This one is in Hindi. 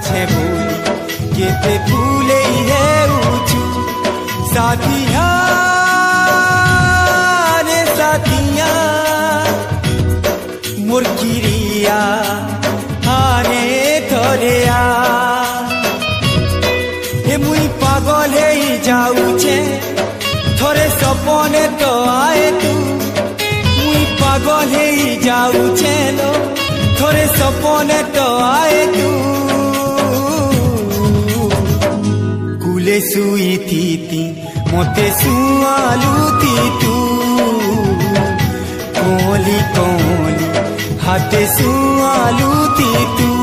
छे बोली केते फूले है उचू साथिया रे साथिया मुर्गिरिया आने थोरे आ हे मुई पागल है जाऊचे थोरे सपने तो आए तू मुई पागल है जाऊचे लो थोरे सपने तो आए तू कुले सुई थी मोते सुआलू थी तू कोली कोली हाथे सुआलू थी तू।